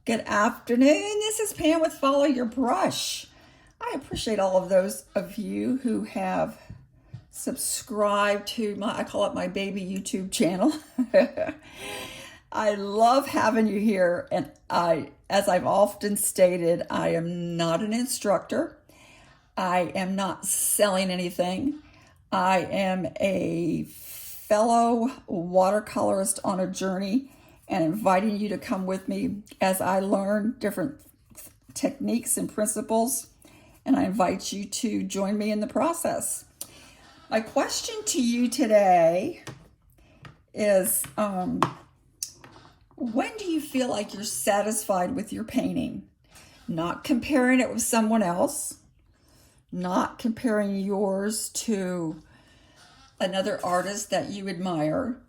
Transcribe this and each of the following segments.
Good afternoon. This is Pam with Follow Your Brush. I appreciate all of those of you who have subscribed to I call it my baby YouTube channel. I love having you here, and as I've often stated, I am not an instructor. I am not selling anything. I am a fellow watercolorist on a journey and inviting you to come with me as I learn different techniques and principles, and I invite you to join me in the process. My question to you today is, when do you feel like you're satisfied with your painting? Not comparing it with someone else, not comparing yours to another artist that you admire.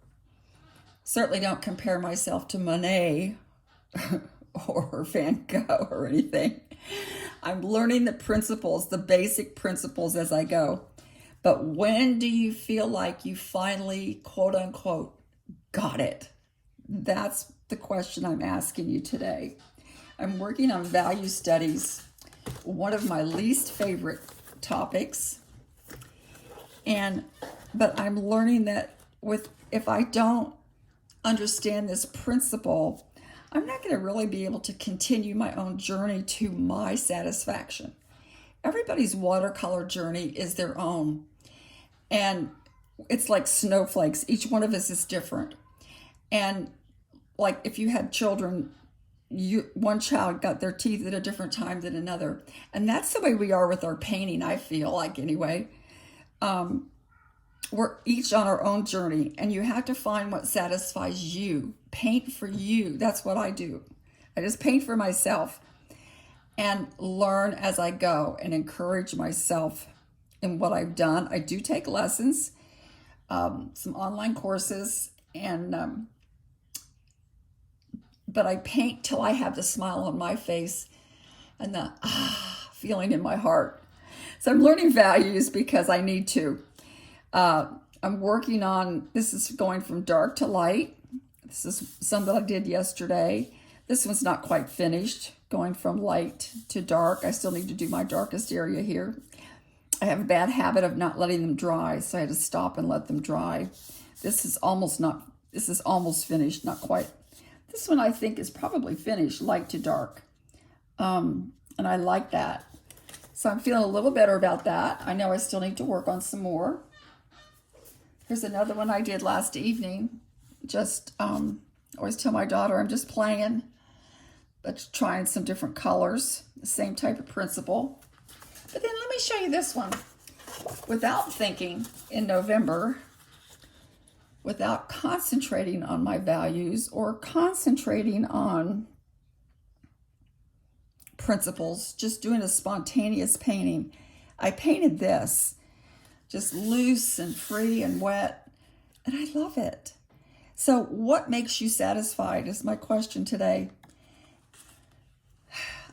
Certainly don't compare myself to Monet or Van Gogh or anything. I'm learning the principles, the basic principles as I go. But when do you feel like you finally, quote unquote, got it? That's the question I'm asking you today. I'm working on value studies, one of my least favorite topics. But I'm learning that if I don't understand this principle, I'm not going to really be able to continue my own journey to my satisfaction. Everybody's watercolor journey is their own. And it's like snowflakes. Each one of us is different. And like if you had children, one child got their teeth at a different time than another. And that's the way we are with our painting, I feel like anyway. We're each on our own journey, and you have to find what satisfies you. Paint for you. That's what I do. I just paint for myself and learn as I go and encourage myself in what I've done. I do take lessons, some online courses, and but I paint till I have the smile on my face and the feeling in my heart. So I'm learning values because I need to. I'm working on, this is going from dark to light. This is some that I did yesterday. This one's not quite finished, going from light to dark. I still need to do my darkest area here. I have a bad habit of not letting them dry, so I had to stop and let them dry. This is almost finished, not quite. This one I think is probably finished, light to dark. And I like that. So I'm feeling a little better about that. I know I still need to work on some more. Here's another one I did last evening. Just, I always tell my daughter I'm just playing, but trying some different colors, the same type of principle. But then let me show you this one. Without thinking, in November, without concentrating on my values or concentrating on principles, just doing a spontaneous painting, I painted this. Just loose and free and wet, and I love it. So what makes you satisfied is my question today.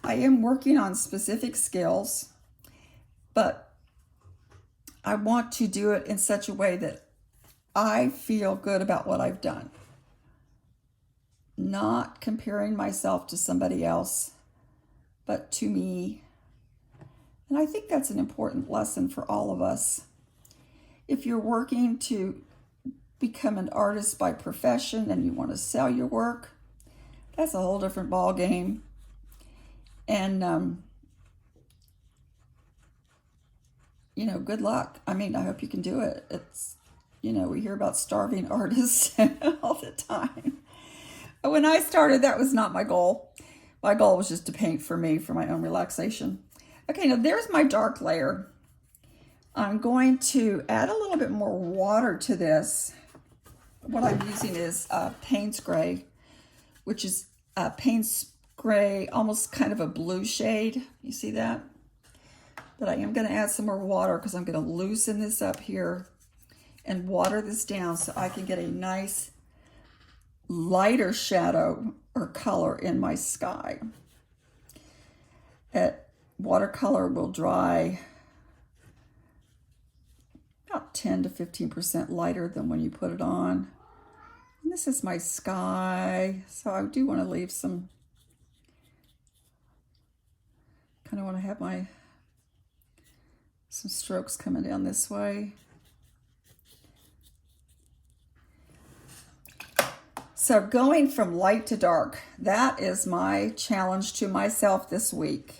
I am working on specific skills, but I want to do it in such a way that I feel good about what I've done. Not comparing myself to somebody else, but to me. And I think that's an important lesson for all of us. If you're working to become an artist by profession and you want to sell your work, that's a whole different ball game. And, good luck. I mean, I hope you can do it. It's, we hear about starving artists all the time. But when I started, that was not my goal. My goal was just to paint for me, for my own relaxation. Okay, now there's my dark layer. I'm going to add a little bit more water to this. What I'm using is Payne's Gray, which is Payne's Gray, almost kind of a blue shade. You see that? But I am going to add some more water because I'm going to loosen this up here and water this down so I can get a nice lighter shadow or color in my sky. Watercolor will dry about 10 to 15% lighter than when you put it on. And this is my sky, so I do want to leave some kind of want to have some strokes coming down this way. So going from light to dark, that is my challenge to myself this week,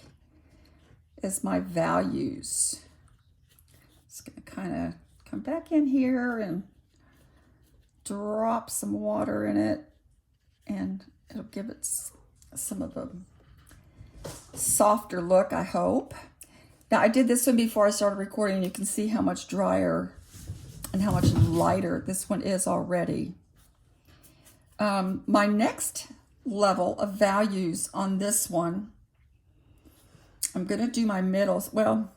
is my values. Just gonna kind of come back in here and drop some water in it, and it'll give it some of a softer look, I hope. Now, I did this one before I started recording. You can see how much drier and how much lighter this one is already. My next level of values on this one, I'm going to do my middles. Well,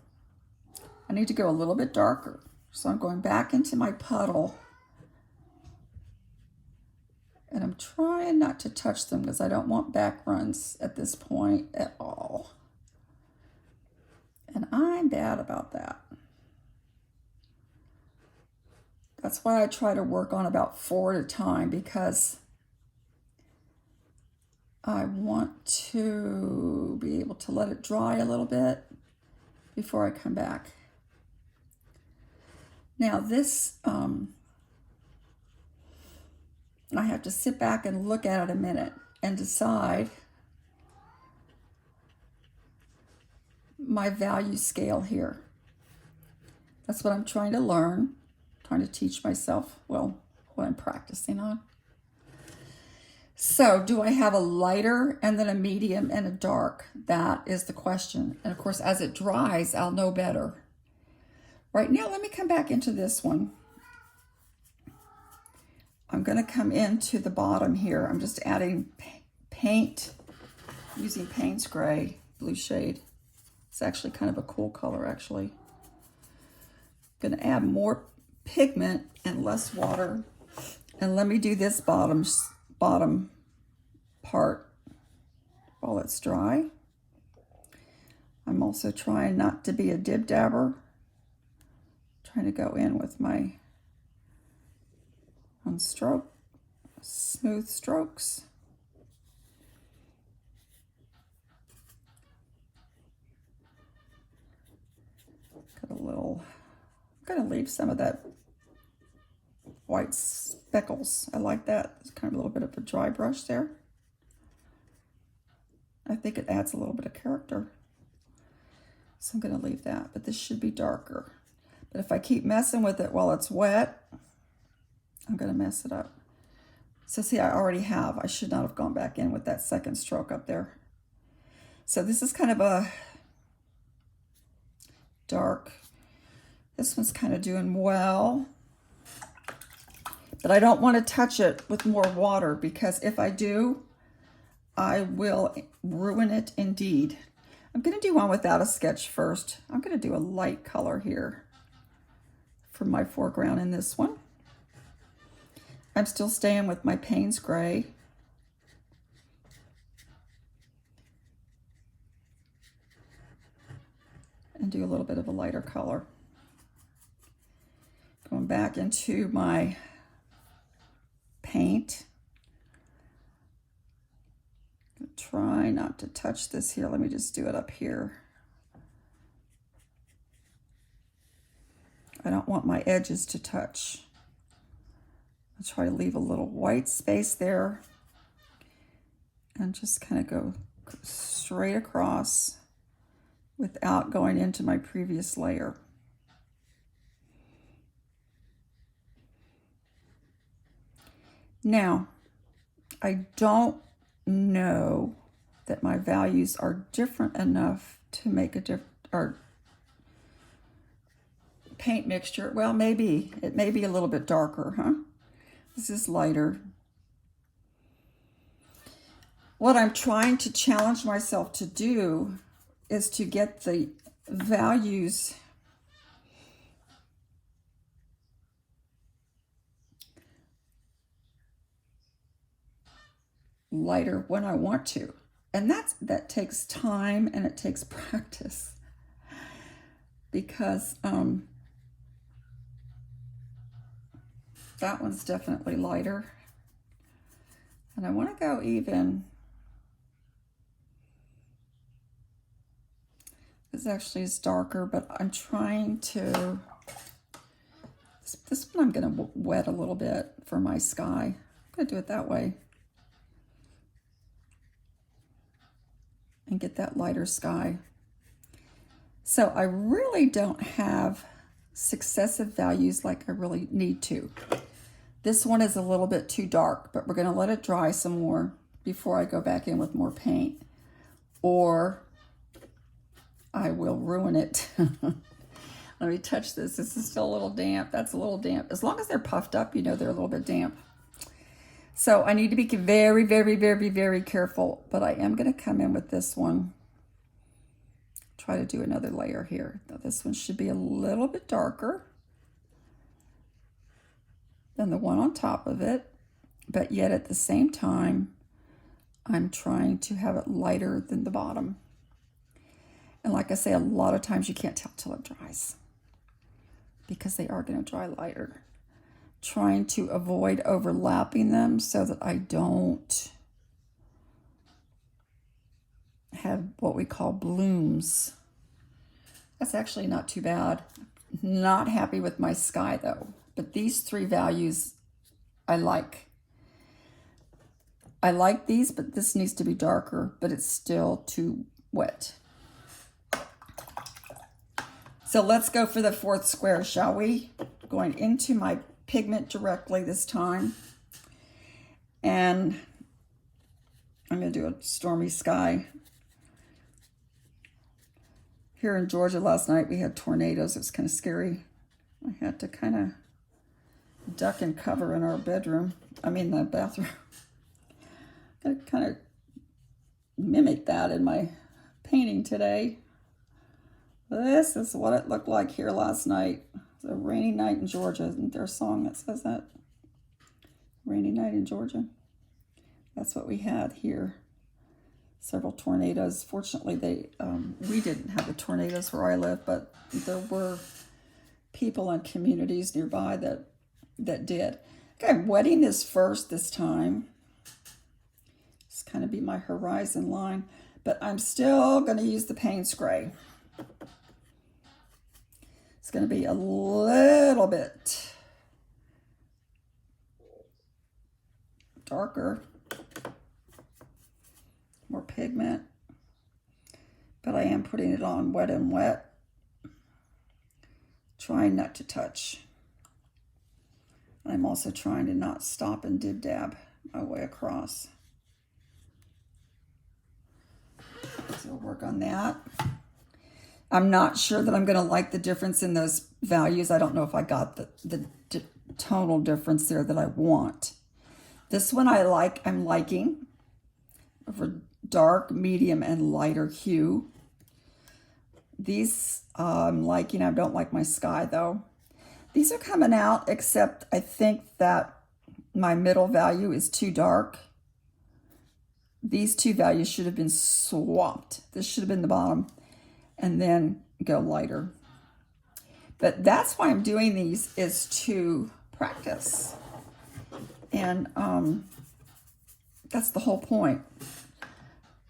I need to go a little bit darker. So I'm going back into my puddle. And I'm trying not to touch them because I don't want back runs at this point at all. And I'm bad about that. That's why I try to work on about 4 at a time, because I want to be able to let it dry a little bit before I come back. Now this, I have to sit back and look at it a minute and decide my value scale here. That's what I'm trying to learn, trying to teach myself, well, what I'm practicing on. So do I have a lighter and then a medium and a dark? That is the question. And of course, as it dries, I'll know better. Right now, let me come back into this one. I'm going to come into the bottom here. I'm just adding paint, using Payne's Gray, blue shade. It's actually kind of a cool color, actually. Going to add more pigment and less water. And let me do this bottom part while it's dry. I'm also trying not to be a dib-dabber. Trying to go in with my smooth strokes. Got a little, I'm going to leave some of that white speckles. I like that. It's kind of a little bit of a dry brush there. I think it adds a little bit of character. So I'm going to leave that, but this should be darker. But if I keep messing with it while it's wet, I'm going to mess it up. So see, I already have. I should not have gone back in with that second stroke up there. So this is kind of a dark. This one's kind of doing well. But I don't want to touch it with more water, because if I do, I will ruin it indeed. I'm going to do one without a sketch first. I'm going to do a light color here for my foreground in this one. I'm still staying with my Payne's Gray. And do a little bit of a lighter color. Going back into my paint. Try not to touch this here. Let me just do it up here. I don't want my edges to touch. I'll try to leave a little white space there and just kind of go straight across without going into my previous layer. Now, I don't know that my values are different enough to make a different paint mixture. Well, maybe it may be a little bit darker, huh? This is lighter. What I'm trying to challenge myself to do is to get the values lighter when I want to. And that takes time and it takes practice, because that one's definitely lighter. And I want to go even. This actually is darker, but I'm trying to, this one I'm going to wet a little bit for my sky. I'm going to do it that way. And get that lighter sky. So I really don't have successive values like I really need to. This one is a little bit too dark, but we're going to let it dry some more before I go back in with more paint, or I will ruin it. Let me touch this. This is still a little damp. That's a little damp. As long as they're puffed up, you know they're a little bit damp. So I need to be very, very, very, very careful, but I am going to come in with this one. Try to do another layer here. Now this one should be a little bit darker than the one on top of it, but yet at the same time, I'm trying to have it lighter than the bottom. And like I say, a lot of times you can't tell till it dries because they are going to dry lighter. Trying to avoid overlapping them so that I don't have what we call blooms. That's actually not too bad. Not happy with my sky though, but these three values I like. I like these, but this needs to be darker, but it's still too wet. So let's go for the fourth square, shall we? Going into my pigment directly this time. And I'm going to do a stormy sky. Here in Georgia last night, we had tornadoes. It was kind of scary. I had to kind of duck and cover in our bedroom. I mean, the bathroom. I kind of mimic that in my painting today. This is what it looked like here last night. It was a rainy night in Georgia. Isn't there a song that says that? Rainy night in Georgia. That's what we had here. Several tornadoes. Fortunately, we didn't have the tornadoes where I live, but there were people and communities nearby that did. Okay, I'm wetting this first this time. It's kind of be my horizon line, but I'm still going to use the Payne's Gray. It's going to be a little bit darker, more pigment, but I am putting it on wet and wet, trying not to touch. I'm also trying to not stop and dib-dab my way across. So we'll work on that. I'm not sure that I'm going to like the difference in those values. I don't know if I got the tonal difference there that I want. This one I'm liking for dark, medium, and lighter hue. These I'm liking. I don't like my sky though. These are coming out, except I think that my middle value is too dark. These two values should have been swapped. This should have been the bottom and then go lighter. But that's why I'm doing these, is to practice. And that's the whole point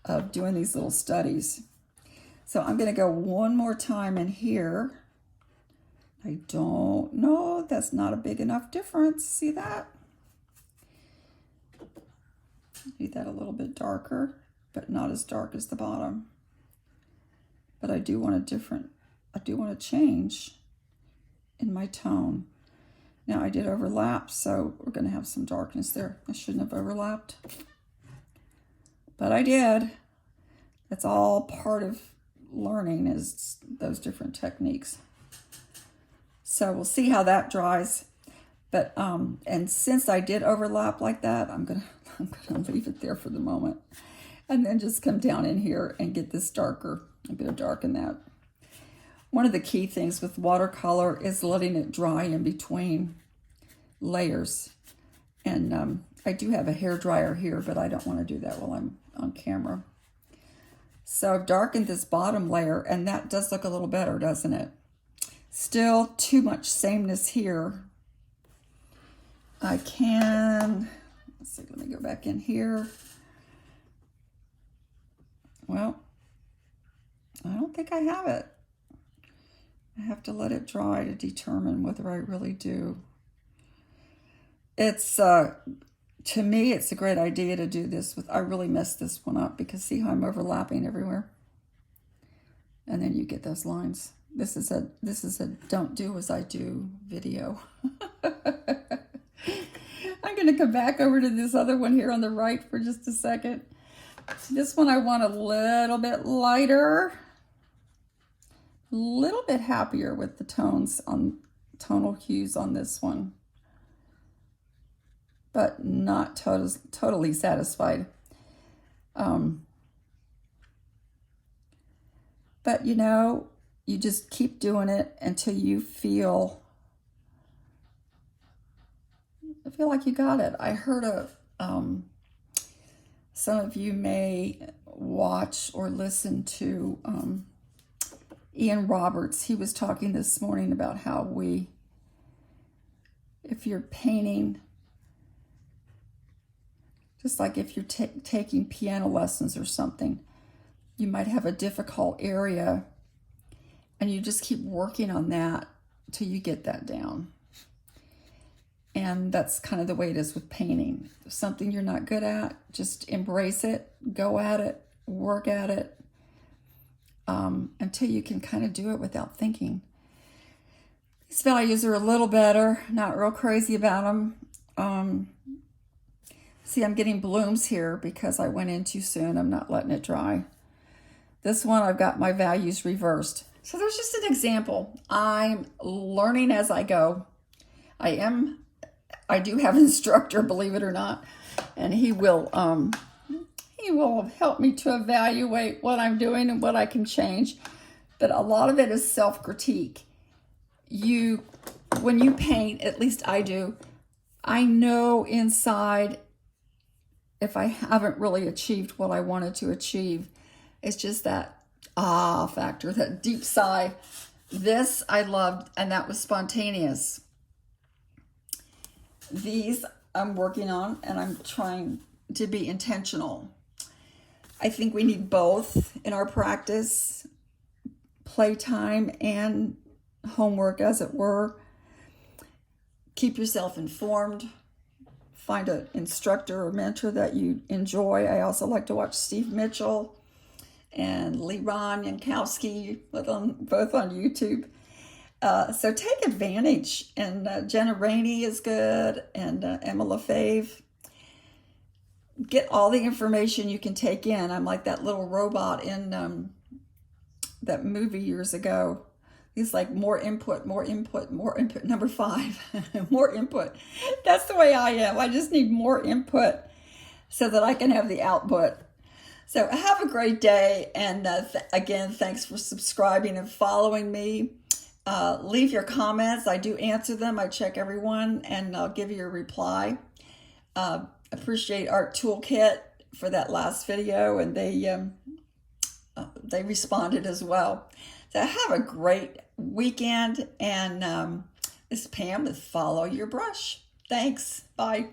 of doing these little studies. So I'm going to go one more time in here. I don't know. That's not a big enough difference. See that? Do that a little bit darker, but not as dark as the bottom. But I do want to change in my tone. Now I did overlap, so we're going to have some darkness there. I shouldn't have overlapped, but I did. That's all part of learning, is those different techniques. So we'll see how that dries. But and since I did overlap like that, I'm gonna leave it there for the moment, and then just come down in here and get this darker. I'm gonna darken that. One of the key things with watercolor is letting it dry in between layers. And I do have a hairdryer here, but I don't want to do that while I'm on camera. So I've darkened this bottom layer, and that does look a little better, doesn't it? Still too much sameness here. I can, let's see, let me go back in here. Well, I don't don't think I have it. I have to let it dry to determine whether I really do. It's, to me, it's a great idea to do this with, I really messed this one up because see how I'm overlapping everywhere? And then you get those lines. This is a don't do as I do video. I'm going to come back over to this other one here on the right for just a second. This one I want a little bit lighter, a little bit happier with the tones on tonal hues on this one, but not totally satisfied. But you know, you just keep doing it until you feel like you got it. I heard of some of you may watch or listen to Ian Roberts. He was talking this morning about how if you're painting, just like if you're taking piano lessons or something, you might have a difficult area and you just keep working on that till you get that down. And that's kind of the way it is with painting. If something you're not good at, just embrace it, go at it, work at it, until you can kind of do it without thinking. These values are a little better, not real crazy about them. See, I'm getting blooms here because I went in too soon. I'm not letting it dry. This one, I've got my values reversed. So there's just an example. I'm learning as I go. I do have an instructor, believe it or not, and he will help me to evaluate what I'm doing and what I can change. But a lot of it is self-critique. When you paint, at least I do, I know inside if I haven't really achieved what I wanted to achieve. It's just that factor, that deep sigh. This I loved, and that was spontaneous. These I'm working on, and I'm trying to be intentional. I think we need both in our practice, playtime and homework, as it were. Keep yourself informed. Find an instructor or mentor that you enjoy. I also like to watch Steve Mitchell and Ron Yankowski, both on YouTube. So take advantage. And Jenna Rainey is good, and Emma LaFave. Get all the information you can take in. I'm like that little robot in that movie years ago. He's like, more input, more input, more input. Number 5, more input. That's the way I am. I just need more input so that I can have the output. So have a great day. And again, thanks for subscribing and following me. Leave your comments. I do answer them. I check everyone, and I'll give you a reply. Appreciate Art Toolkit for that last video, and they responded as well. So have a great weekend, and this is Pam with Follow Your Brush. Thanks. Bye.